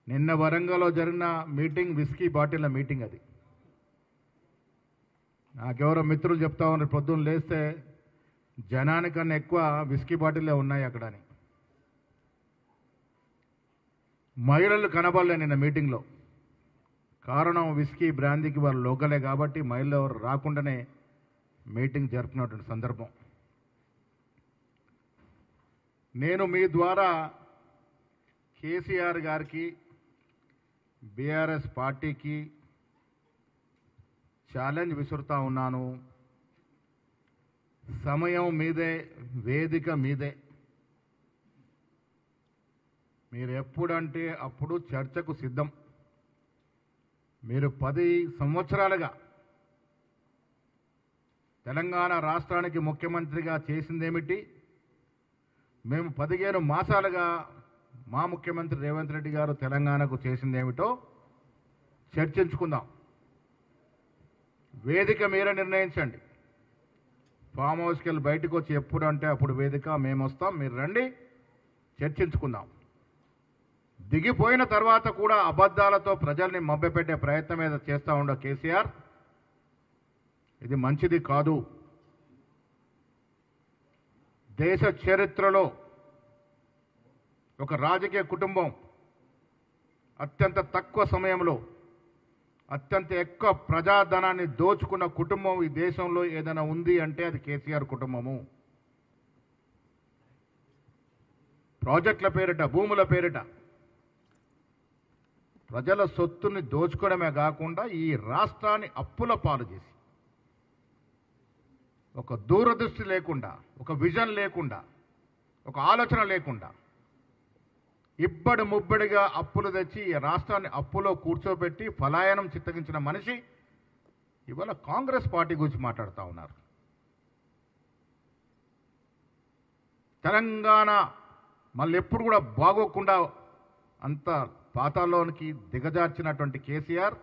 నిన్న వరంగల్లో జరిగిన మీటింగ్ విస్కీ బాటిల్ల మీటింగ్ అది. నాకెవరో మిత్రులు చెప్తా ఉన్నారు పొద్దున్న లేస్తే జనానికన్నా ఎక్కువ విస్కీ బాటిల్లే ఉన్నాయి అక్కడ అని. మహిళలు కనబడలే నిన్న మీటింగ్లో. కారణం విస్కీ బ్రాందీకి వారు లోకలే కాబట్టి మహిళలు ఎవరు రాకుండానే మీటింగ్ జరుపుకున్నటువంటి సందర్భం. నేను మీ ద్వారా కేసీఆర్ గారికి బీఆర్ఎస్ పార్టీకి ఛాలెంజ్ విసురుతా ఉన్నాను. సమయం మీదే, వేదిక మీదే. మీరు ఎప్పుడంటే అప్పుడు చర్చకు సిద్ధం. మీరు 10 సంవత్సరాలుగా తెలంగాణ రాష్ట్రానికి ముఖ్యమంత్రిగా చేసిందేమిటి, మేము 15 మాసాలుగా మా ముఖ్యమంత్రి రేవంత్ రెడ్డి గారు తెలంగాణకు చేసిందేమిటో చర్చించుకుందాం. వేదిక మీరే నిర్ణయించండి. ఫామ్ హౌస్కి వెళ్ళి బయటకు వచ్చి ఎప్పుడు అంటే అప్పుడు వేదిక మేము వస్తాం, మీరు రండి, చర్చించుకుందాం. దిగిపోయిన తర్వాత కూడా అబద్ధాలతో ప్రజల్ని మభ్యపెట్టే ప్రయత్నం మీద చేస్తూ ఉండ కేసీఆర్, ఇది మంచిది కాదు. దేశ చరిత్రలో ఒక రాజకీయ కుటుంబం అత్యంత తక్కువ సమయంలో అత్యంత ఎక్కువ ప్రజాధనాన్ని దోచుకున్న కుటుంబం ఈ దేశంలో ఏదైనా ఉంది అంటే అది కేసీఆర్ కుటుంబము. ప్రాజెక్టుల పేరిట, భూముల పేరిట ప్రజల సొత్తుని దోచుకోవడమే కాకుండా ఈ రాష్ట్రాన్ని అప్పుల పాలు చేసి, ఒక దూరదృష్టి లేకుండా, ఒక విజన్ లేకుండా, ఒక ఆలోచన లేకుండా ఇబ్బడి ముబ్బడిగా అప్పులు తెచ్చి ఈ రాష్ట్రాన్ని అప్పులో కూర్చోబెట్టి పలాయనం చిత్తగించిన మనిషి ఇవాళ కాంగ్రెస్ పార్టీ గురించి మాట్లాడుతూ ఉన్నారు. తెలంగాణ మళ్ళీ ఎప్పుడు కూడా బాగోకుండా అంత పాతాల్లోనికి దిగజార్చినటువంటి కేసీఆర్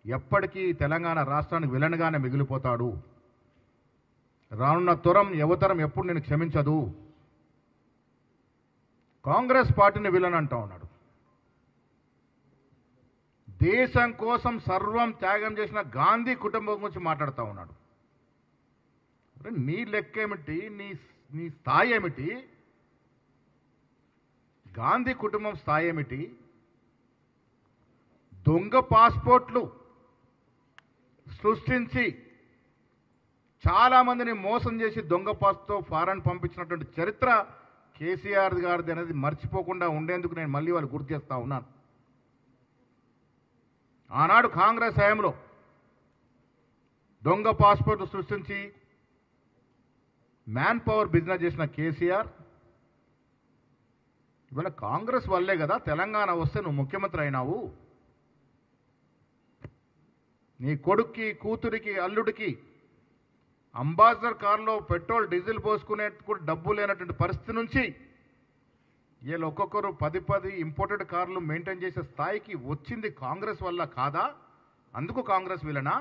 ఎప్పటికీ తెలంగాణ రాష్ట్రానికి విలన్గానే మిగిలిపోతాడు. రానున్న యువతరం ఎప్పుడు నేను క్షమించదు. కాంగ్రెస్ పార్టీని విలన్ అంటా ఉన్నాడు. దేశం కోసం సర్వం త్యాగం చేసిన గాంధీ కుటుంబం గురించి మాట్లాడుతూ ఉన్నాడు. నీ లెక్క ఏమిటి, నీ స్థాయి ఏమిటి, గాంధీ కుటుంబం స్థాయి ఏమిటి? దొంగ పాస్పోర్ట్లు సృష్టించి చాలామందిని మోసం చేసి దొంగ పాస్తో ఫారెన్ పంపించినటువంటి చరిత్ర కేసీఆర్ గారిది అనేది మర్చిపోకుండా ఉండేందుకు నేను మళ్ళీ వాళ్ళు గుర్తు చేస్తూ ఉన్నాను. ఆనాడు కాంగ్రెస్ హయాంలో దొంగ పాస్పోర్ట్ సృష్టించి మ్యాన్ పవర్ బిజినెస్ చేసిన కేసీఆర్ ఇవాళ కాంగ్రెస్ వల్లే కదా తెలంగాణ వస్తే నువ్వు ముఖ్యమంత్రి అయినావు. నీ కొడుక్కి, కూతురికి, అల్లుడికి అంబాసిడర్ కారులో పెట్రోల్ డీజిల్ పోసుకునే కూడా డబ్బు లేనటువంటి పరిస్థితి నుంచి వీళ్ళు ఒక్కొక్కరు 10 ఇంపోర్టెడ్ కార్లు మెయింటైన్ చేసే స్థాయికి వచ్చింది కాంగ్రెస్ వల్ల కాదా? అందుకు కాంగ్రెస్ విలనా?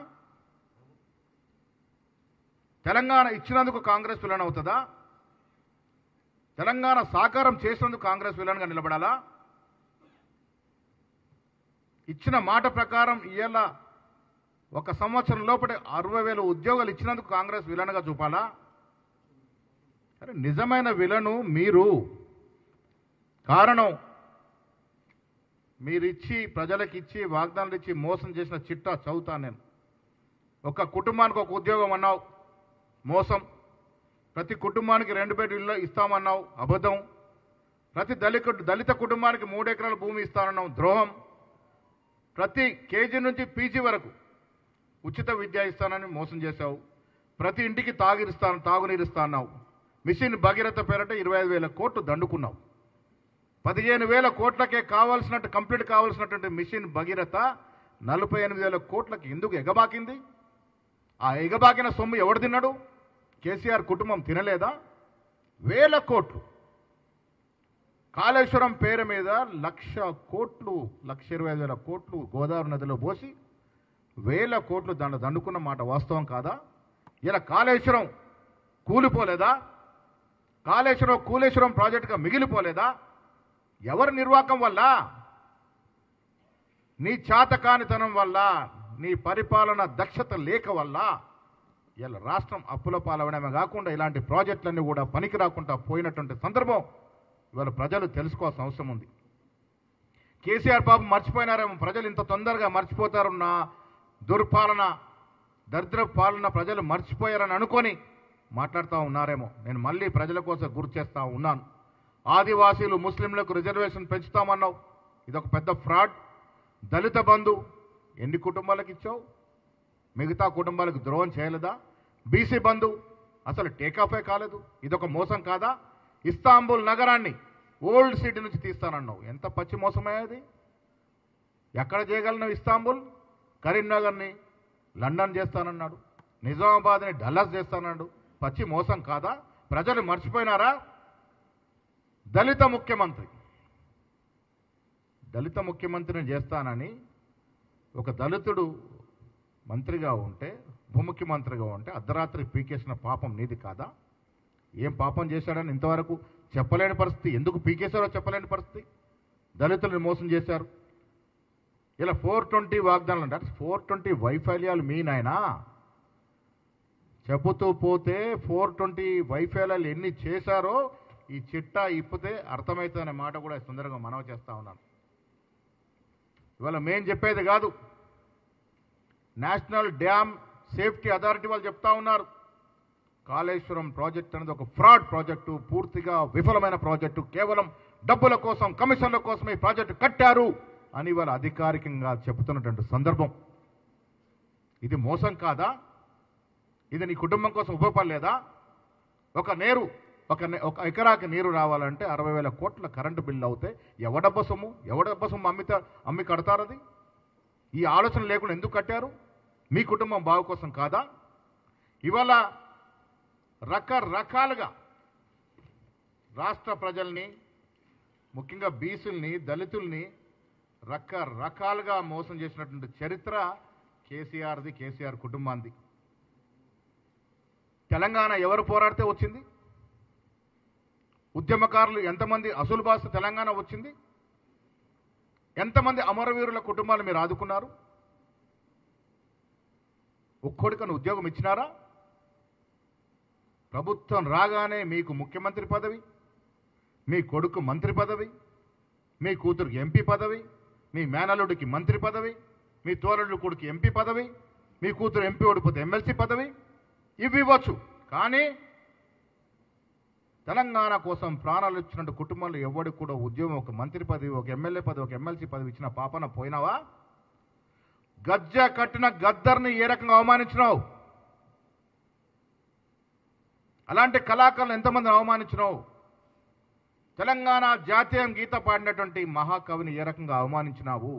తెలంగాణ ఇచ్చినందుకు కాంగ్రెస్ విలన్ అవుతుందా? తెలంగాణ సాకారం చేసినందుకు కాంగ్రెస్ విలన్గా నిలబడాలా? ఇచ్చిన మాట ప్రకారం ఇవాళ 1 సంవత్సరం లోపల 60,000 ఉద్యోగాలు ఇచ్చినందుకు కాంగ్రెస్ విలన్గా చూపాలా? అరే నిజమైన విలను మీరు. కారణం మీరిచ్చి, ప్రజలకు ఇచ్చి, వాగ్దానాలు ఇచ్చి మోసం చేసిన చిట్టా చదువుతాను నేను. ఒక కుటుంబానికి 1 ఉద్యోగం అన్నావు, మోసం. ప్రతి కుటుంబానికి 2 బెడ్ ఇల్లు ఇస్తామన్నావు, అబద్ధం. ప్రతి దళిత కుటుంబానికి 3 ఎకరాల భూమి ఇస్తానన్నావు, ద్రోహం. ప్రతి కేజీ నుంచి పీజీ వరకు ఉచిత విద్య ఇస్తానని మోసం చేశావు. ప్రతి ఇంటికి తాగునీరు ఇస్తాన్నావు. మిషన్ భగీరథ పేరట 25,000 కోట్లు దండుకున్నావు. 15,000 కోట్లకే కంప్లీట్ కావాల్సినటువంటి మిషన్ భగీరథ 48,000 కోట్లకి ఎందుకు ఎగబాకింది? ఆ ఎగబాకిన సొమ్ము ఎవడు తిన్నాడు? కేసీఆర్ కుటుంబం తినలేదా? 1,000 కోట్లు కాళేశ్వరం పేరు మీద 1,00,000 కోట్లు, 1,25,000 కోట్లు గోదావరి నదిలో పోసి 1,000 కోట్లు దండుకున్న మాట వాస్తవం కాదా? ఇలా కాళేశ్వరం కూలిపోలేదా? కాళేశ్వరం ప్రాజెక్టుగా మిగిలిపోలేదా? ఎవరి నిర్వాకం వల్ల? నీ చాతకానితనం వల్ల, నీ పరిపాలన దక్షత లేక వల్ల ఇలా రాష్ట్రం అప్పుల పాలవడమే కాకుండా ఇలాంటి ప్రాజెక్టులన్నీ కూడా పనికి రాకుండా పోయినటువంటి సందర్భం ఇవాళ ప్రజలు తెలుసుకోవాల్సిన అవసరం ఉంది. కేసీఆర్ పాపం మర్చిపోయినారేమో, ప్రజలు ఇంత తొందరగా మర్చిపోతారన్న దుర్పాలన, దరిద్ర పాలన ప్రజలు మర్చిపోయారని అనుకొని మాట్లాడుతూ ఉన్నారేమో. నేను మళ్ళీ ప్రజల కోసం గుర్తు చేస్తూ ఉన్నాను. ఆదివాసీలు ముస్లింలకు రిజర్వేషన్ పెంచుతామన్నావు, ఇదొక పెద్ద ఫ్రాడ్. దళిత బంధు ఎన్ని కుటుంబాలకు ఇచ్చావు? మిగతా కుటుంబాలకు ద్రోహం చేయలేదా? బీసీ బంధు అసలు టేకాఫే కాలేదు, ఇదొక మోసం కాదా? ఇస్తాంబుల్ నగరాన్ని ఓల్డ్ సిటీ నుంచి తీస్తానన్నావు, ఎంత పచ్చి మోసమయ్యేది? ఎక్కడ చేయగలను? ఇస్తాంబుల్ కరీంనగర్ని లండన్ చేస్తానన్నాడు, నిజామాబాద్ని డల్లాస్ చేస్తానన్నాడు, పచ్చి మోసం కాదా? ప్రజలు మర్చిపోయినారా? దళిత ముఖ్యమంత్రిని చేస్తానని ఒక దళితుడు మంత్రిగా ఉంటే, ఉప ముఖ్యమంత్రిగా ఉంటే అర్ధరాత్రి పీకేసిన పాపం నీది కాదా? ఏం పాపం చేశాడని ఇంతవరకు చెప్పలేని పరిస్థితి, ఎందుకు పీకేశారో చెప్పలేని పరిస్థితి. దళితులను మోసం చేశారు. ఇలా 420 వాగ్దానాలు అంటే 420 వైఫల్యాలు మీ నాయనా. చెబుతూ పోతే 420 వైఫల్యాలు ఎన్ని చేశారో ఈ చిట్టా ఇప్పితే అర్థమవుతుందనే మాట కూడా సుందరంగా మనవి చేస్తా ఉన్నాను. ఇవాళ మేం చెప్పేది కాదు, నేషనల్ డ్యామ్ సేఫ్టీ అథారిటీ వాళ్ళు చెప్తా ఉన్నారు, కాళేశ్వరం ప్రాజెక్ట్ అనేది ఒక ఫ్రాడ్ ప్రాజెక్టు, పూర్తిగా విఫలమైన ప్రాజెక్టు, కేవలం డబ్బుల కోసం, కమిషన్ల కోసం ఈ ప్రాజెక్టు కట్టారు అని వాళ్ళు అధికారికంగా చెబుతున్నటువంటి సందర్భం. ఇది మోసం కాదా? ఇది నీ కుటుంబం కోసం ఉపయోగపడలేదా? ఒక ఎకరాకి నీరు రావాలంటే 60,000 కోట్ల కరెంటు బిల్లు అవుతే ఎవడబ్బ సొమ్ము అమ్మి కడతారది? ఈ ఆలోచన లేకుండా ఎందుకు కట్టారు? మీ కుటుంబం బాగు కోసం కాదా? ఇవాళ రకరకాలుగా రాష్ట్ర ప్రజల్ని, ముఖ్యంగా బీసీల్ని, దళితుల్ని రకరకాలుగా మోసం చేసినటువంటి చరిత్ర కేసీఆర్ది, కేసీఆర్ కుటుంబాంది. తెలంగాణ ఎవరు పోరాడితే వచ్చింది? ఉద్యమకారులు ఎంతమంది అసలు బాస్ తెలంగాణ వచ్చింది? ఎంతమంది అమరవీరుల కుటుంబాలు మీరు ఆదుకున్నారు? ఒక్కొక్కడికని ఉద్యోగం ఇచ్చినారా? ప్రభుత్వం రాగానే మీకు ముఖ్యమంత్రి పదవి, మీ కొడుకు మంత్రి పదవి, మీ కూతురికి ఎంపీ పదవి, మీ మేనల్లుడికి మంత్రి పదవి, మీ తోరళ్ళు కొడుకు ఎంపీ పదవి, మీ కూతురు ఎంపీ ఓడిపోతే ఎమ్మెల్సీ పదవి, ఇవి ఇవ్వచ్చు. కానీ తెలంగాణ కోసం ప్రాణాలు ఇచ్చినట్టు కుటుంబంలో ఎవరికి కూడా ఉద్యోగం, ఒక మంత్రి పదవి, ఒక ఎమ్మెల్యే పదవి, ఒక ఎమ్మెల్సీ పదవి ఇచ్చిన పాపన పోయినావా? గజ్జ కట్టిన గద్దర్ని ఏ రకంగా అవమానించినావు? అలాంటి కళాకారులు ఎంతమందిని అవమానించినావు? తెలంగాణ జాతీయ గీత పాడినటువంటి మహాకవిని ఏ రకంగా అవమానించినావు?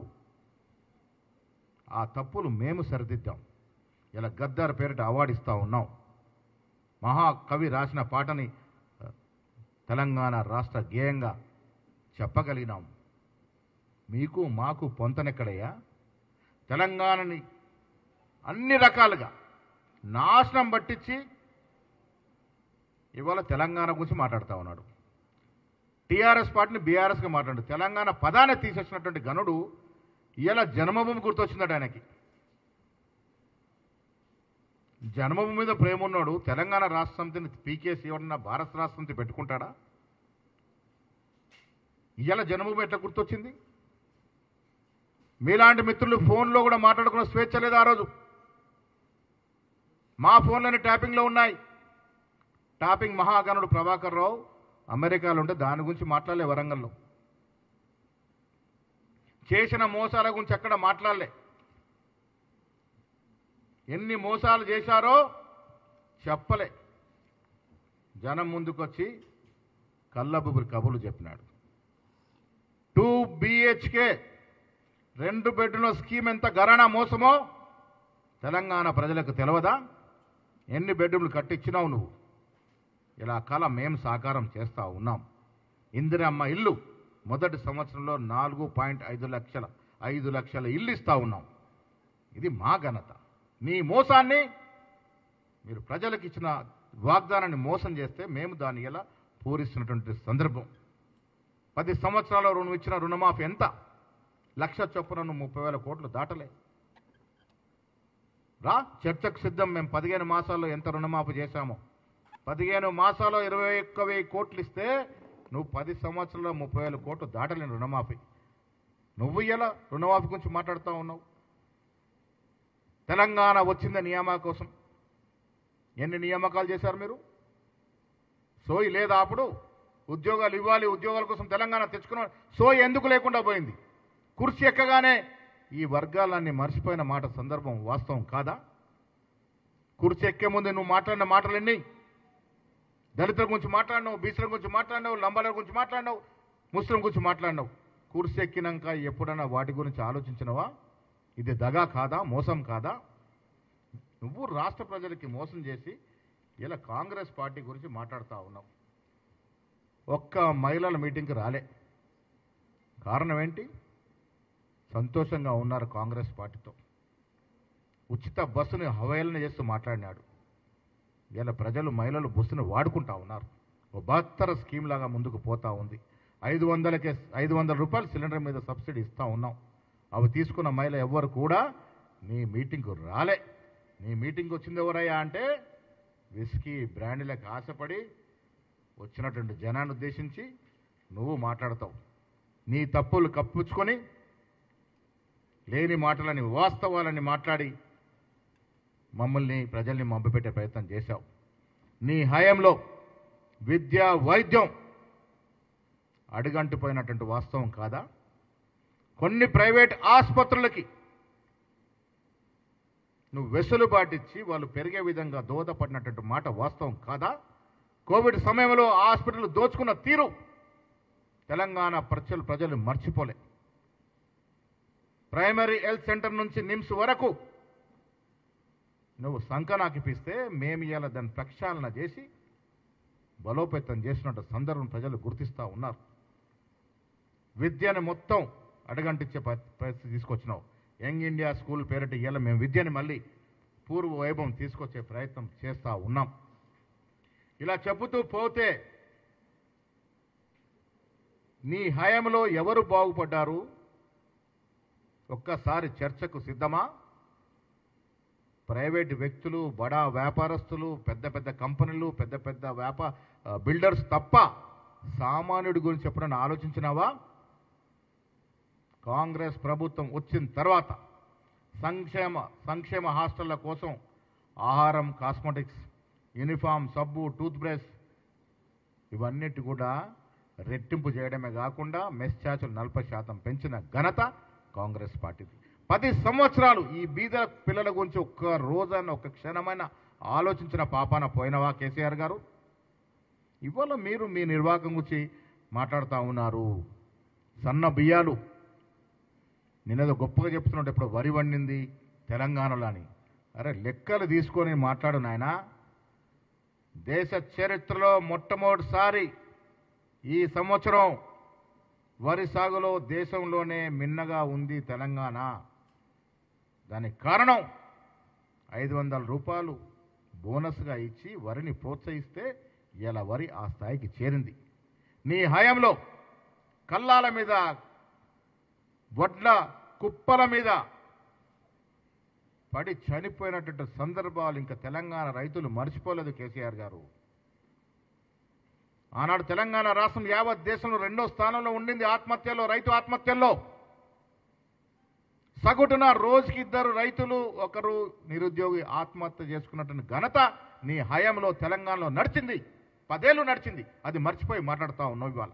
ఆ తప్పులు మేము సరిదిద్దాం. ఇలా గద్దర్ పేరిట అవార్డు ఇస్తూ ఉన్నాం. మహాకవి రాసిన పాటని తెలంగాణ రాష్ట్ర గేయంగా చెప్పగలిగినాం. మీకు మాకు పొంతనెక్కడయ్యా? తెలంగాణని అన్ని రకాలుగా నాశనం పట్టించి ఇవాళ తెలంగాణ గురించి మాట్లాడుతూ ఉన్నాడు. టీఆర్ఎస్ పార్టీని బీఆర్ఎస్గా మాట్లాడు. తెలంగాణ పదాన్ని తీసేసినటువంటి గనుడు ఇలా జన్మభూమి గుర్తొచ్చిందట ఆయనకి. జన్మభూమి మీద ప్రేమ ఉన్నాడు, తెలంగాణ రాష్ట్ర సమితిని పీకేసి ఎవరన్నా భారత రాష్ట్ర సమితి పెట్టుకుంటాడా? ఇవాళ జన్మభూమి ఎట్లా గుర్తొచ్చింది? మీలాంటి మిత్రులు ఫోన్లో కూడా మాట్లాడుకున్న స్వేచ్ఛ లేదు ఆ రోజు. మా ఫోన్లోనే ట్యాపింగ్లో ఉన్నాయి. ట్యాపింగ్ మహాగణుడు ప్రభాకర్ రావు అమెరికాలో ఉంటే దాని గురించి మాట్లాడలే. వరంగల్లో చేసిన మోసాల గురించి ఎక్కడ మాట్లాడలే. ఎన్ని మోసాలు చేశారో చెప్పలే. జనం ముందుకొచ్చి కళ్ళబుబురి కబుర్లు చెప్పినాడు. 2 BHK 2 బెడ్రూమ్ల స్కీమ్ ఎంత గరాణా మోసమో తెలంగాణ ప్రజలకు తెలియదా? ఎన్ని బెడ్రూమ్లు కట్టించినావు నువ్వు? ఇలా కళ మేము సాకారం చేస్తూ ఉన్నాం. ఇందిరమ్మ ఇల్లు మొదటి సంవత్సరంలో 4.5 లక్షల ఇల్లు ఇస్తూ ఉన్నాం. ఇది మా ఘనత. నీ మోసాన్ని, మీరు ప్రజలకు ఇచ్చిన వాగ్దానాన్ని మోసం చేస్తే మేము దాన్ని ఎలా పూరిస్తున్నటువంటి సందర్భం. 10 సంవత్సరాల్లో నువ్వు ఇచ్చిన రుణమాఫీ ఎంత? లక్ష చొప్పున నువ్వు 30,000 కోట్లు దాటలే. రా చర్చకు సిద్ధం. మేము 15 మాసాల్లో ఎంత రుణమాఫీ చేశామో, 15 మాసాల్లో 21,000 కోట్లు ఇస్తే నువ్వు 10 సంవత్సరాల్లో 30,000 కోట్లు దాటలేని రుణమాఫీ. నువ్వు ఇలా రుణమాఫీ గురించి మాట్లాడుతూ ఉన్నావు. తెలంగాణ వచ్చింది నియామక కోసం. ఎన్ని నియామకాలు చేశారు మీరు? సోయి లేదా అప్పుడు? ఉద్యోగాలు ఇవ్వాలి, ఉద్యోగాల కోసం తెలంగాణ తెచ్చుకున్న సోయి ఎందుకు లేకుండా పోయింది? కుర్చీ ఎక్కగానే ఈ వర్గాలన్నీ మర్చిపోయిన మాట సందర్భం వాస్తవం కాదా? కుర్చీ ఎక్కే ముందు నువ్వు మాట్లాడిన మాటలన్నీ దళితుల గురించి మాట్లాడినావు, బీసీల గురించి మాట్లాడినావు, లంబాల గురించి మాట్లాడినావు, ముస్లిం గురించి మాట్లాడినావు. కుర్చీ ఎక్కినాక ఎప్పుడైనా వాటి గురించి ఆలోచించినవా? ఇది దగా కాదా? మోసం కాదా? నువ్వు రాష్ట్ర ప్రజలకి మోసం చేసి ఇలా కాంగ్రెస్ పార్టీ గురించి మాట్లాడుతూ ఉన్నావు. ఒక్క మహిళల మీటింగ్కి రాలే. కారణం ఏంటి? సంతోషంగా ఉన్నారు కాంగ్రెస్ పార్టీతో. ఉచిత బస్సుని హవేళన చేస్తూ మాట్లాడినాడు. ఇలా ప్రజలు మహిళలు బస్సును వాడుకుంటా ఉన్నారు. ఓ బహత్తర స్కీమ్ లాగా ముందుకు పోతా ఉంది. 500 రూపాయలు సిలిండర్ మీద సబ్సిడీ ఇస్తూ ఉన్నాం. అవి తీసుకున్న మహిళ ఎవ్వరు కూడా నీ మీటింగ్కు రాలే. నీ మీటింగ్ వచ్చింది ఎవరయ్యా అంటే విస్కీ బ్రాండ్లకు ఆశపడి వచ్చినటువంటి జనాన్ని ఉద్దేశించి నువ్వు మాట్లాడతావు. నీ తప్పులు కప్పించుకొని లేని మాటలని వాస్తవాలని మాట్లాడి మమ్మల్ని ప్రజల్ని మభ్యపెట్టే ప్రయత్నం చేశావు. నీ హయాంలో విద్య వైద్యం అడుగంటిపోయినటువంటి వాస్తవం కాదా? కొన్ని ప్రైవేట్ ఆసుపత్రులకి నువ్వు వెసులుబాటిచ్చి వాళ్ళు పెరిగే విధంగా దోహదపడినటువంటి మాట వాస్తవం కాదా? కోవిడ్ సమయంలో హాస్పిటల్ దోచుకున్న తీరు తెలంగాణ ప్రజలు మర్చిపోలే. ప్రైమరీ హెల్త్ సెంటర్ నుంచి నిమ్స్ వరకు నువ్వు సంకనాకిపిస్తే మేము ఇలా దాన్ని ప్రక్షాళన చేసి బలోపేతం చేసినట్టు సందర్భం ప్రజలు గుర్తిస్తూ ఉన్నారు. విద్యను మొత్తం అడగంటిచ్చే పరిస్థితి తీసుకొచ్చినావు. యంగ్ ఇండియా స్కూల్ పేరిట ఇలా మేము విద్యని మళ్ళీ పూర్వ వైభవం తీసుకొచ్చే ప్రయత్నం చేస్తూ ఉన్నాం. ఇలా చెబుతూ పోతే నీ హయాంలో ఎవరు బాగుపడ్డారు? ఒక్కసారి చర్చకు సిద్ధమా? ప్రైవేటు వ్యక్తులు, బడా వ్యాపారస్తులు, పెద్ద పెద్ద కంపెనీలు, పెద్ద పెద్ద బిల్డర్స్ తప్ప సామాన్యుడి గురించి ఎప్పుడైనా ఆలోచించినావా? కాంగ్రెస్ ప్రభుత్వం వచ్చిన తర్వాత సంక్షేమ హాస్టళ్ల కోసం ఆహారం, కాస్మెటిక్స్, యూనిఫామ్, సబ్బు, టూత్ బ్రష్ ఇవన్నిటి కూడా రెట్టింపు చేయడమే కాకుండా మెస్ ఛార్జీలు 40% పెంచిన ఘనత కాంగ్రెస్ పార్టీది. 10 సంవత్సరాలు ఈ బీద పిల్లల గురించి ఒక్క రోజైనా ఒక్క క్షణమైన ఆలోచించిన పాపాన పోయినవా కేసీఆర్ గారు? ఇవాళ మీరు మీ నిర్వాహకం గురించి మాట్లాడుతూ ఉన్నారు. సన్న బియ్యాలు నేనేదో గొప్పగా చెప్తున్నట్టు ఇప్పుడు వరి వండింది తెలంగాణలో అని. అరే లెక్కలు తీసుకొని మాట్లాడు నాయనా. దేశ చరిత్రలో మొట్టమొదటిసారి ఈ సంవత్సరం వరి సాగులో దేశంలోనే మిన్నగా ఉంది తెలంగాణ. దానికి కారణం 500 రూపాయలు బోనస్గా ఇచ్చి వరిని ప్రోత్సహిస్తే ఇలా వరి ఆ స్థాయికి చేరింది. నీ హయాంలో కల్లాల మీద, వడ్ల కుప్పల మీద పడి చనిపోయినటువంటి సందర్భాలు ఇంకా తెలంగాణ రైతులు మర్చిపోలేదు కేసీఆర్ గారు. ఆనాడు తెలంగాణ రాష్ట్రం యావత్ దేశంలో 2వ స్థానంలో ఉండింది ఆత్మహత్యల్లో, రైతు ఆత్మహత్యల్లో. సగటున రోజుకి 2 రైతులు, ఒకరు నిరుద్యోగి ఆత్మహత్య చేసుకున్నటువంటి ఘనత నీ హయాంలో తెలంగాణలో నడిచింది. 10 ఏళ్ళు నడిచింది. అది మర్చిపోయి మాట్లాడుతూ ఉన్నావు. ఇవాళ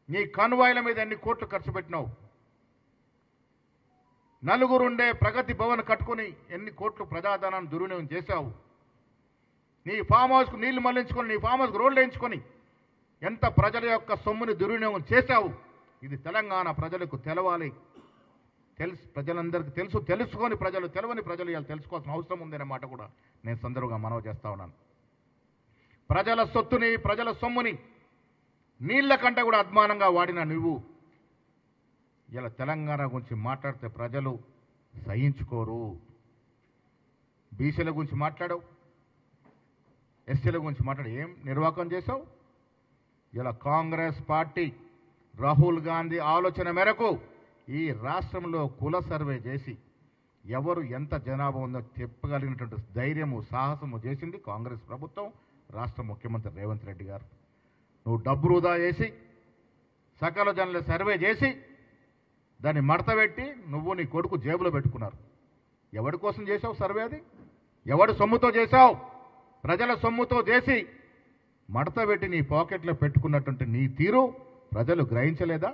నీ కన్వాయిల మీద ఎన్ని కోట్లు ఖర్చు పెట్టినావు? నలుగురుండే ప్రగతి భవన్ కట్టుకుని ఎన్ని కోట్లు ప్రజాధనాన్ని దుర్వినియోగం చేశావు? నీ ఫామ్ హౌస్కు నీళ్లు మళ్లించుకొని, నీ ఫామ్ హౌస్కు రోడ్లు వేయించుకొని ఎంత ప్రజల యొక్క సొమ్ముని దుర్వినియోగం చేశావు? ఇది తెలంగాణ ప్రజలకు తెలవాలి. ప్రజలందరికీ తెలుసుకొని తెలవని ప్రజలు ఇవాళ తెలుసుకోవాల్సిన అవసరం ఉందనే మాట కూడా నేను సందర్భంగా మనవి చేస్తా ఉన్నాను. ప్రజల సొత్తుని, ప్రజల సొమ్ముని నీళ్ల కంటే కూడా అద్మానంగా వాడిన నువ్వు ఇలా తెలంగాణ గురించి మాట్లాడితే ప్రజలు సహించుకోరు. బీసీల గురించి మాట్లాడవు, ఎస్సీల గురించి మాట్లాడి ఏం నిర్వాహకం చేశావు? ఇలా కాంగ్రెస్ పార్టీ రాహుల్ గాంధీ ఆలోచన మేరకు ఈ రాష్ట్రంలో కుల సర్వే చేసి ఎవరు ఎంత జనాభా ఉందో చెప్పగలిగినటువంటి ధైర్యము సాహసము చేసింది కాంగ్రెస్ ప్రభుత్వం, రాష్ట్ర ముఖ్యమంత్రి రేవంత్ రెడ్డి గారు. నువ్వు డబ్బు వృధా చేసి సకల జనుల సర్వే చేసి దాన్ని మడతపెట్టి నువ్వు నీ కొడుకు జేబులో పెట్టుకున్నారు. ఎవడి కోసం చేసావు సర్వే? అది ఎవడి సొమ్ముతో చేశావు? ప్రజల సొమ్ముతో చేసి మడతపెట్టి నీ పాకెట్లో పెట్టుకున్నటువంటి నీ తీరు ప్రజలు గ్రహించలేదా?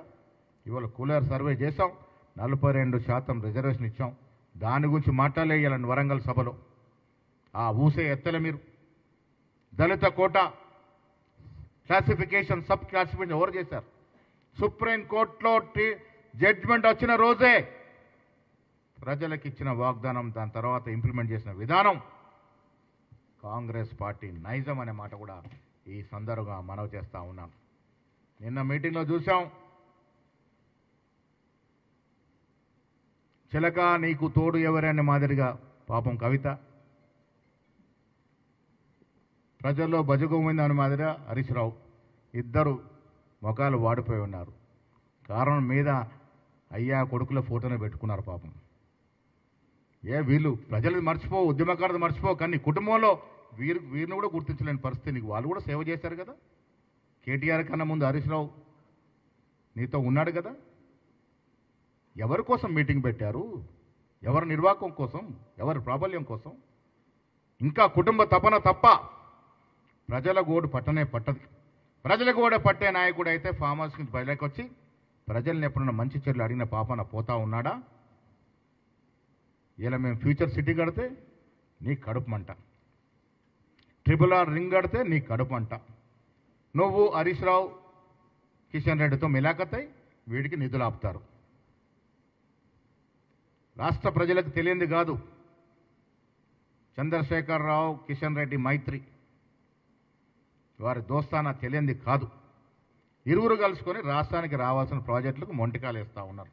ఇవాళ కూలర్ సర్వే చేశాం, 42% రిజర్వేషన్ ఇచ్చాం. దాని గురించి మాట్లాడలేయాలని వరంగల్ సభలో ఆ ఊసే ఎత్తలే మీరు. దళిత కోట క్లాసిఫికేషన్, సబ్ క్లాసిఫికేషన్ ఎవరు చేశారు? సుప్రీంకోర్టులో జడ్జిమెంట్ వచ్చిన రోజే ప్రజలకు ఇచ్చిన వాగ్దానం, దాని తర్వాత ఇంప్లిమెంట్ చేసిన విధానం కాంగ్రెస్ పార్టీ నైజం అనే మాట కూడా ఈ సందర్భంగా మనవి చేస్తా ఉన్నాం. నిన్న మీటింగ్లో చూసాం, చిలక నీకు తోడు ఎవరనే మాదిరిగా పాపం కవిత, ప్రజల్లో బజగోమైందని మాదిరిగా హరీష్ రావు ఇద్దరు ముఖాలు వాడిపోయి ఉన్నారు. కారణం మీద అయ్యా కొడుకుల ఫోటోనే పెట్టుకున్నారు పాపం. వీళ్ళు ప్రజలు మర్చిపో, ఉద్యమకారులు మర్చిపో, కానీ కుటుంబంలో వీరిని కూడా గుర్తించలేని పరిస్థితి. నీకు వాళ్ళు కూడా సేవ చేశారు కదా. కేటీఆర్ కన్నా ముందు హరీష్ రావు నీతో ఉన్నాడు కదా. ఎవరి కోసం మీటింగ్ పెట్టారు? ఎవరి నిర్వాహకం కోసం? ఎవరి ప్రాబల్యం కోసం? ఇంకా కుటుంబ తపన తప్ప ప్రజల గోడు పట్టనే పట్టదు. ప్రజల గోడ పట్టే నాయకుడు అయితే ఫామ్ హౌస్ నుంచి బయటకు వచ్చి ప్రజల్ని ఎప్పుడన్నా మంచి చెట్లు అడిగిన పాపన పోతా ఉన్నాడా? ఇలా మేము ఫ్యూచర్ సిటీ కడితే నీ కడుపు మంట, RRR రింగ్ కడితే నీ కడుపు మంట. నువ్వు హరీష్ రావు కిషన్ రెడ్డితో మిలాఖతై వీడికి నిధులు ఆపుతారు. రాష్ట్ర ప్రజలకు తెలియంది కాదు చంద్రశేఖరరావు కిషన్ రెడ్డి మైత్రి, వారి దోస్తానా తెలియంది కాదు. ఇరువురు కలుసుకొని రాష్ట్రానికి రావాల్సిన ప్రాజెక్టులకు మొంటికాలు వేస్తూ ఉన్నారు.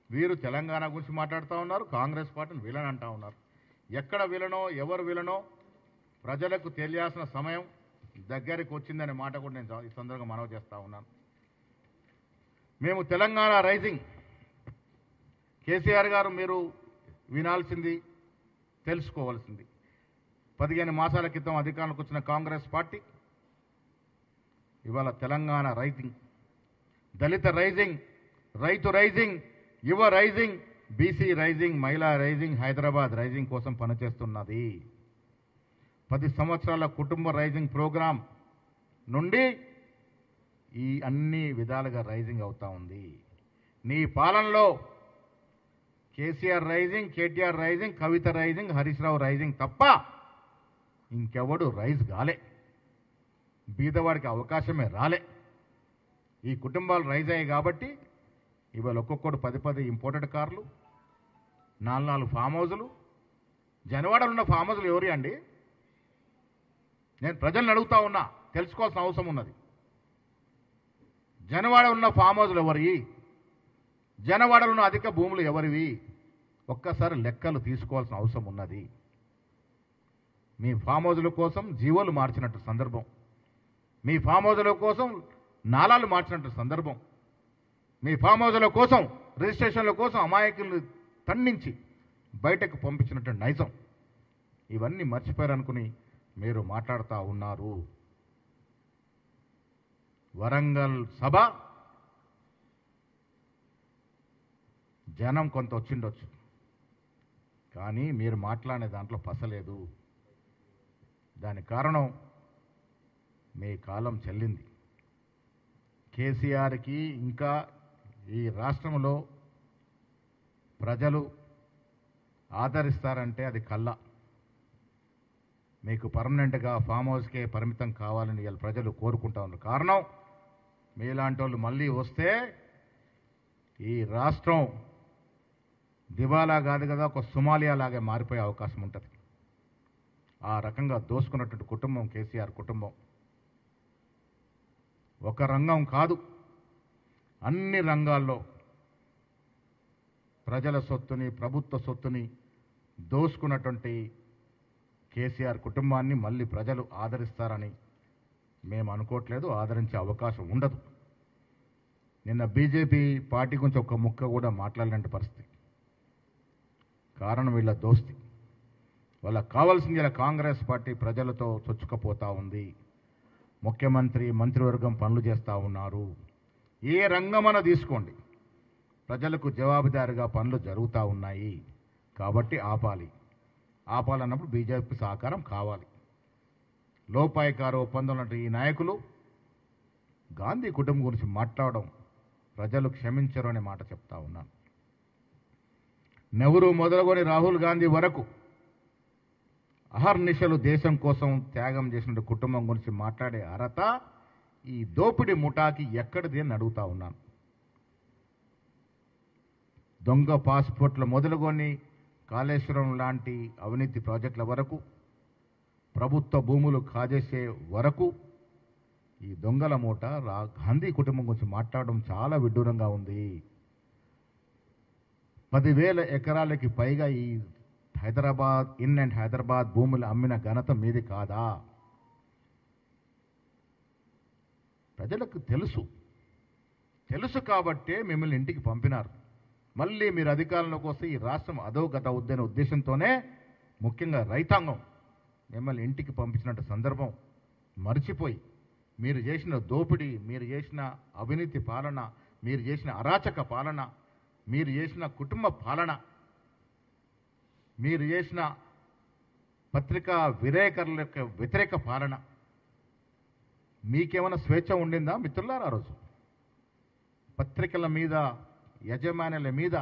వీరు తెలంగాణ గురించి మాట్లాడుతూ ఉన్నారు, కాంగ్రెస్ పార్టీని విలన్ అంటూ ఉన్నారు. ఎక్కడ విలనో, ఎవరు విలనో ప్రజలకు తెలియాల్సిన సమయం దగ్గరికి వచ్చిందనే మాట కూడా నేను ఈ సందర్భంగా మనవి చేస్తూ ఉన్నాను. మేము తెలంగాణ రైజింగ్, కేసీఆర్ గారు మీరు వినాల్సింది, తెలుసుకోవాల్సింది, 15 మాసాల క్రితం అధికారంలోకి వచ్చిన కాంగ్రెస్ పార్టీ ఇవాళ తెలంగాణ రైజింగ్, దళిత రైజింగ్, రైతు రైజింగ్, యువ రైజింగ్, బీసీ రైజింగ్, మహిళా రైజింగ్, హైదరాబాద్ రైజింగ్ కోసం పనిచేస్తున్నది. 10 సంవత్సరాల కుటుంబ రైజింగ్ ప్రోగ్రాం నుండి ఈ అన్ని విధాలుగా రైజింగ్ అవుతా ఉంది. నీ పాలనలో కేసీఆర్ రైజింగ్, కేటీఆర్ రైజింగ్, కవిత రైజింగ్, హరీష్ రావు రైజింగ్ తప్ప ఇంకెవడు రైజ్ కాలే. బీదవాడికి అవకాశమే రాలే. ఈ కుటుంబాలు రైజ్ అయ్యాయి కాబట్టి ఇవాళ ఒక్కొక్కడు 10 ఇంపోర్టెడ్ కార్లు, 4 ఫామ్ హౌజులు. జనవాడలో ఉన్న ఫామ్ హౌజులు ఎవరి అండి? నేను ప్రజలను అడుగుతా ఉన్నా, తెలుసుకోవాల్సిన అవసరం ఉన్నది. జనవాడ ఉన్న ఫామ్ హౌజులు ఎవరి? జనవాడలో ఉన్న అధిక భూములు ఎవరివి? ఒక్కసారి లెక్కలు తీసుకోవాల్సిన అవసరం ఉన్నది. మీ ఫామ్ హౌజుల కోసం జీవోలు మార్చినట్టు సందర్భం, మీ ఫామ్ హౌజుల కోసం నాలాలు మార్చినట్టు సందర్భం, మీ ఫామ్ హౌజుల కోసం రిజిస్ట్రేషన్ల కోసం అమాయకులను తన్నించి బయటకు పంపించినట్టు నైజం. ఇవన్నీ మర్చిపోయారనుకుని మీరు మాట్లాడుతూ ఉన్నారు. వరంగల్ సభ జనం కొంత వచ్చిండొచ్చు, కానీ మీరు మాట్లాడే దాంట్లో పసలేదు. దాని కారణం మీ కాలం చెల్లింది. కేసీఆర్కి ఇంకా ఈ రాష్ట్రంలో ప్రజలు ఆదరిస్తారంటే అది కల్లా. మీకు పర్మనెంట్గా ఫామ్ హౌస్కే పరిమితం కావాలని వీళ్ళ ప్రజలు కోరుకుంటా ఉన్నారు. కారణం మీలాంటి వాళ్ళు మళ్ళీ వస్తే ఈ రాష్ట్రం దివాలా కాదు కదా, ఒక సొమాలియా లాగే మారిపోయే అవకాశం ఉంటుంది. ఆ రకంగా దోసుకున్నటువంటి కుటుంబం కేసీఆర్ కుటుంబం. ఒక రంగం కాదు, అన్ని రంగాల్లో ప్రజల సొత్తుని, ప్రభుత్వ సొత్తుని దోసుకున్నటువంటి కేసీఆర్ కుటుంబాన్ని మళ్ళీ ప్రజలు ఆదరిస్తారని మేము అనుకోవట్లేదు. ఆదరించే అవకాశం ఉండదు. నిన్న బీజేపీ పార్టీ గురించి ఒక్క ముక్క కూడా మాట్లాడలేని పరిస్థితి. కారణం వీళ్ళ దోస్తి. వాళ్ళకి కావాల్సింది ఇలా కాంగ్రెస్ పార్టీ ప్రజలతో చొచ్చుకపోతూ ఉంది. ముఖ్యమంత్రి మంత్రివర్గం పనులు చేస్తూ ఉన్నారు. ఏ రంగమన తీసుకోండి, ప్రజలకు జవాబుదారీగా పనులు జరుగుతూ ఉన్నాయి. కాబట్టి ఆపాలన్నప్పుడు బీజేపీ సహకారం కావాలి. లోపాయికార ఒప్పందం ఈ నాయకులు గాంధీ కుటుంబం గురించి మాట్లాడడం ప్రజలు క్షమించరు అనే మాట చెప్తా ఉన్నాను. నెహ్రూ మొదలుకొని రాహుల్ గాంధీ వరకు అహర్నిశలు దేశం కోసం త్యాగం చేసిన కుటుంబం గురించి మాట్లాడే అర్హత ఈ దోపిడీ ముఠాకి ఎక్కడిది అని అడుగుతా ఉన్నాను. దొంగ పాస్పోర్ట్ల మొదలుకొని కాళేశ్వరం లాంటి అవినీతి ప్రాజెక్టుల వరకు, ప్రభుత్వ భూములు కాజేసే వరకు ఈ దొంగల మూట గాంధీ కుటుంబం గురించి మాట్లాడడం చాలా విడ్డూరంగా ఉంది. 10,000 ఎకరాలకి పైగా ఈ హైదరాబాద్ అండ్ హైదరాబాద్ భూములు అమ్మిన ఘనత మీది కాదా? ప్రజలకు తెలుసు కాబట్టే మిమ్మల్ని ఇంటికి పంపినారు. మళ్ళీ మీరు అధికారంలోకి వస్తే ఈ రాష్ట్రం అధోగత అవుద్దనే ఉద్దేశంతోనే ముఖ్యంగా రైతాంగం మిమ్మల్ని ఇంటికి పంపించినట్టు సందర్భం మర్చిపోయి మీరు చేసిన దోపిడీ, మీరు చేసిన అవినీతి పాలన, మీరు చేసిన అరాచక పాలన, మీరు చేసిన కుటుంబ పాలన, మీరు చేసిన పత్రికా విలేకరుల యొక్క వ్యతిరేక పాలన, మీకేమైనా స్వేచ్ఛ ఉండిందా మిత్రులారా? ఆ రోజు పత్రికల మీద, యజమానుల మీద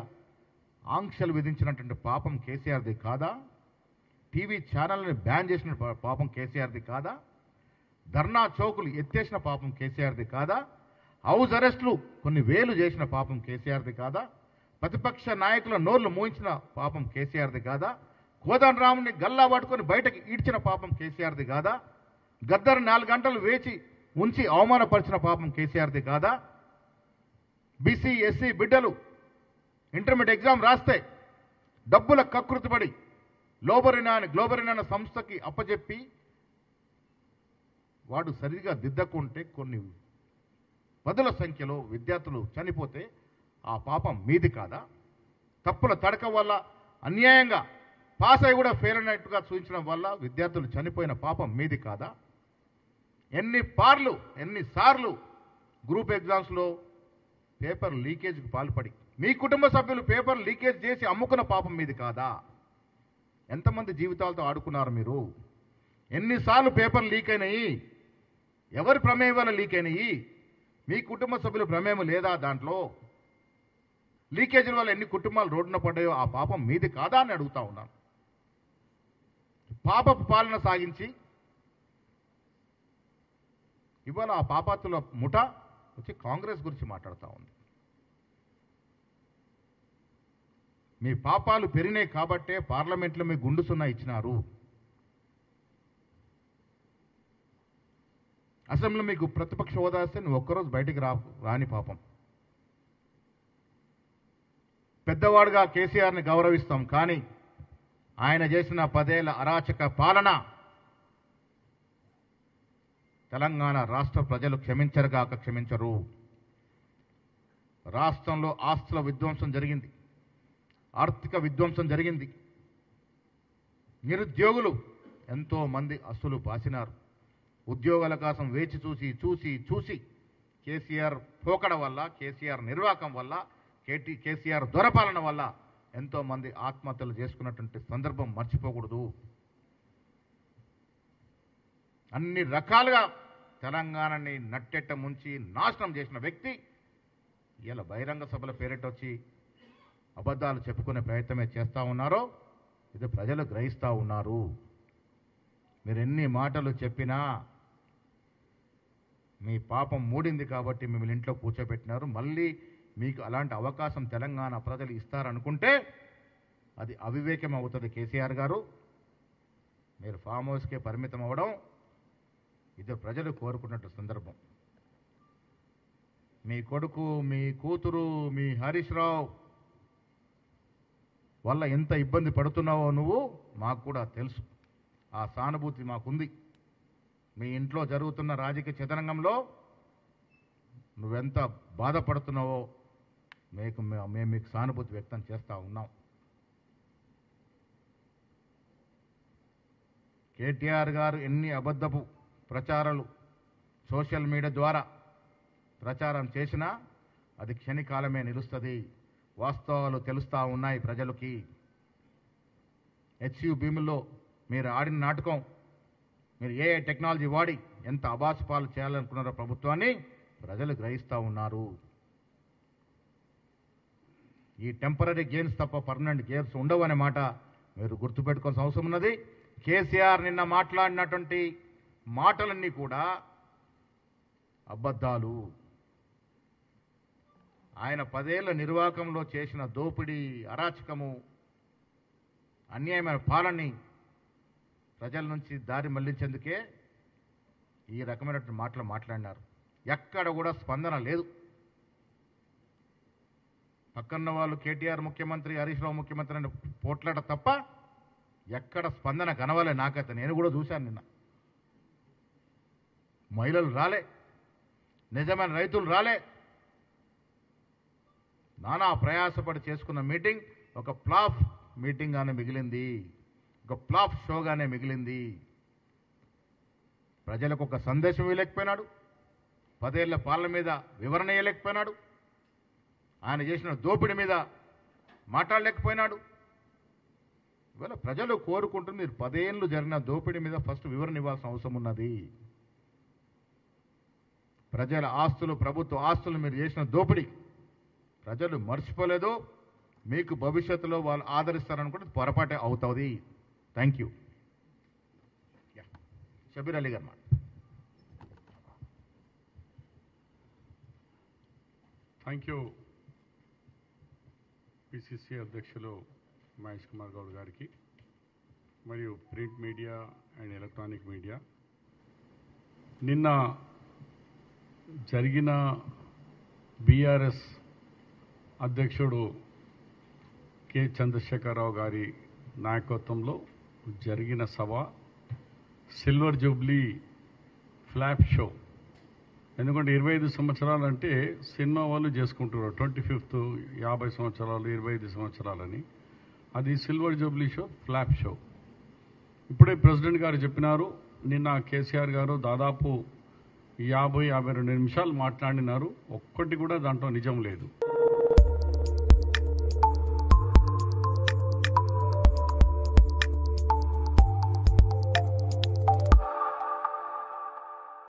ఆంక్షలు విధించినటువంటి పాపం కేసీఆర్ది కాదా? టీవీ ఛానల్ని బ్యాన్ చేసిన పాపం కేసీఆర్ది కాదా? ధర్నా చౌకులు ఎత్తేసిన పాపం కేసీఆర్ది కాదా? హౌస్ అరెస్టులు కొన్ని వేలు చేసిన పాపం కేసీఆర్ది కాదా? ప్రతిపక్ష నాయకుల నోర్లు మూయించిన పాపం కేసీఆర్ది కాదా? కోదండరాముని గల్లా పట్టుకొని బయటకు ఈడ్చిన పాపం కేసీఆర్ది కాదా? గద్దరు 4 గంటలు వేచి ఉంచి అవమానపరిచిన పాపం కేసీఆర్ది కాదా? బీసీ ఎస్సీ బిడ్డలు ఇంటర్మీడియట్ ఎగ్జామ్ రాస్తే డబ్బుల కకృతిపడి గ్లోబరీనా అనే సంస్థకి అప్పచెప్పి వాడు సరిగా దిద్దకుంటే కొన్ని 10ల సంఖ్యలో విద్యార్థులు చనిపోతే ఆ పాపం మీది కాదా? తప్పుల తడక వల్ల అన్యాయంగా పాస్ అయి కూడా ఫెయిల్ అయినట్టుగా చూపించడం వల్ల విద్యార్థులు చనిపోయిన పాపం మీది కాదా? ఎన్నిసార్లు గ్రూప్ ఎగ్జామ్స్లో పేపర్ లీకేజ్కి పాల్పడి మీ కుటుంబ సభ్యులు పేపర్ లీకేజ్ చేసి అమ్ముకున్న పాపం మీది కాదా? ఎంతమంది జీవితాలతో ఆడుకున్నారు మీరు? ఎన్నిసార్లు పేపర్ లీక్ అయినాయి? ఎవరి ప్రమేయం వల్ల లీక్ అయినాయి? మీ కుటుంబ సభ్యుల ప్రమేయం లేదా దాంట్లో? లీకేజీల వల్ల ఎన్ని కుటుంబాలు రోడ్డున పడ్డాయో ఆ పాపం మీది కాదా అని అడుగుతా ఉన్నాను. పాపపు పాలన సాగించి ఇవాళ ఆ పాపాతుల ముఠ వచ్చి కాంగ్రెస్ గురించి మాట్లాడుతూ ఉంది. మీ పాపాలు పెరిగినాయి కాబట్టే పార్లమెంట్లో మీ గుండు సున్నా ఇచ్చినారు. అసెంబ్లీలో మీకు ప్రతిపక్ష హోదా వస్తే నువ్వు ఒక్కరోజు బయటికి రాని పాపం. పెద్దవాడుగా కేసీఆర్ని గౌరవిస్తాం, కానీ ఆయన చేసిన 10 ఏళ్ల అరాచక పాలన తెలంగాణ రాష్ట్ర ప్రజలు క్షమించరు. రాష్ట్రంలో ఆస్తుల విధ్వంసం జరిగింది, ఆర్థిక విధ్వంసం జరిగింది. నిరుద్యోగులు ఎంతో మంది అస్సులు బాసినారు. ఉద్యోగాల కోసం వేచి చూసి కేసీఆర్ పోకడ వల్ల, కేసీఆర్ నిర్వాకం వల్ల, కేసీఆర్ దొరపాలన వల్ల ఎంతో మంది ఆత్మహత్యలు చేసుకున్నటువంటి సందర్భం మర్చిపోకూడదు. అన్ని రకాలుగా తెలంగాణని నట్టెట్ట ముంచి నాశనం చేసిన వ్యక్తి ఇలా బహిరంగ సభల పేరిటొచ్చి అబద్ధాలు చెప్పుకునే ప్రయత్నమే చేస్తూ ఉన్నారో ఇది ప్రజలు గ్రహిస్తూ ఉన్నారు. మీరు ఎన్ని మాటలు చెప్పినా మీ పాపం మూడింది కాబట్టి మిమ్మల్ని ఇంట్లో కూర్చోబెట్టినారు. మళ్ళీ మీకు అలాంటి అవకాశం తెలంగాణ ప్రజలు ఇస్తారనుకుంటే అది అవివేకం అవుతుంది. కేసీఆర్ గారు, మీరు ఫామ్ హౌస్కే పరిమితం అవ్వడం ఇది ప్రజలు కోరుకున్నట్టు సందర్భం. మీ కొడుకు, మీ కూతురు, మీ హరీష్ రావు వల్ల ఎంత ఇబ్బంది పడుతున్నావో మాకు కూడా తెలుసు. ఆ సానుభూతి మాకుంది. మీ ఇంట్లో జరుగుతున్న రాజకీయ చదరంగంలో నువ్వెంత బాధపడుతున్నావో మేము మీకు సానుభూతి వ్యక్తం చేస్తూ ఉన్నాం. కేటీఆర్ గారు ఎన్ని అబద్ధపు ప్రచారాలు సోషల్ మీడియా ద్వారా ప్రచారం చేసినా అది క్షణికాలమే నిలుస్తుంది. వాస్తవాలు తెలుస్తూ ఉన్నాయి ప్రజలకి. హెచ్యు భీముల్లో మీరు ఆడిన నాటకం, మీరు ఏ టెక్నాలజీ వాడి ఎంత అబాసుపాలు చేయాలనుకున్నారో ప్రభుత్వాన్ని ప్రజలు గ్రహిస్తూ ఉన్నారు. ఈ టెంపరీ గెయిన్స్ తప్ప పర్మనెంట్ గెయిన్స్ ఉండవు అనే మాట మీరు గుర్తుపెట్టుకోవాల్సిన అవసరం ఉన్నది. కేసీఆర్ నిన్న మాట్లాడినటువంటి మాటలన్నీ కూడా అబద్ధాలు. ఆయన 10 ఏళ్ల నిర్వాహకంలో చేసిన దోపిడీ, అరాచకము, అన్యాయమైన పాలనని ప్రజల నుంచి దారి మళ్లించేందుకే ఈ రకమైనటువంటి మాటలు మాట్లాడినారు. ఎక్కడ కూడా స్పందన లేదు. పక్కన్న వాళ్ళు కేటీఆర్ ముఖ్యమంత్రి, హరీష్ రావు ముఖ్యమంత్రి అని పోట్లాట తప్ప ఎక్కడ స్పందన కనవాలే. నాకైతే నేను కూడా చూశాను నిన్న. మహిళలు రాలే, నిజమైన రైతులు రాలే. నానా ప్రయాసపడి చేసుకున్న మీటింగ్ ఒక ఫ్లాప్ మీటింగ్ గానే మిగిలింది, ఒక ఫ్లాప్ షోగానే మిగిలింది. ప్రజలకు ఒక సందేశం ఇవ్వలేకపోయినాడు. 10 ఏళ్ల పాలన మీద వివరణ ఇవ్వలేకపోయినాడు. ఆయన చేసిన దోపిడీ మీద మాట్లాడలేకపోయినాడు. ఇవాళ ప్రజలు కోరుకుంటూ మీరు 10 ఏళ్ళు జరిగిన దోపిడీ మీద ఫస్ట్ వివరణ ఇవ్వాల్సిన అవసరం ఉన్నది. ప్రజల ఆస్తులు, ప్రభుత్వ ఆస్తులు మీరు చేసిన దోపిడీ ప్రజలు మర్చిపోలేదు. మీకు భవిష్యత్తులో వాళ్ళు ఆదరిస్తారనుకుంటే పొరపాటే అవుతుంది. Thank you. షబీర్ అలీ గారు మాట. థ్యాంక్ యూ పిసిసి అధ్యక్షులు మహేష్ కుమార్ గౌడ్ గారికి మరియు print media and electronic media. నిన్న జరిగిన బీఆర్ఎస్ అధ్యక్షుడు కె చంద్రశేఖరరావు గారి నాయకత్వంలో జరిగిన సభ సిల్వర్ జూబ్లీ ఫ్లాప్ షో. ఎందుకంటే 25 సంవత్సరాలు అంటే సినిమా వాళ్ళు చేసుకుంటున్నారు 25th 50 సంవత్సరాలు 25 సంవత్సరాలని. అది silver Jubilee show, flop show. ఇప్పుడే ప్రెసిడెంట్ గారు చెప్పినారు, నిన్న కేసీఆర్ గారు దాదాపు 50-52 నిమిషాలు మాట్లాడినారు. ఒక్కటి కూడా దాంట్లో నిజం లేదు.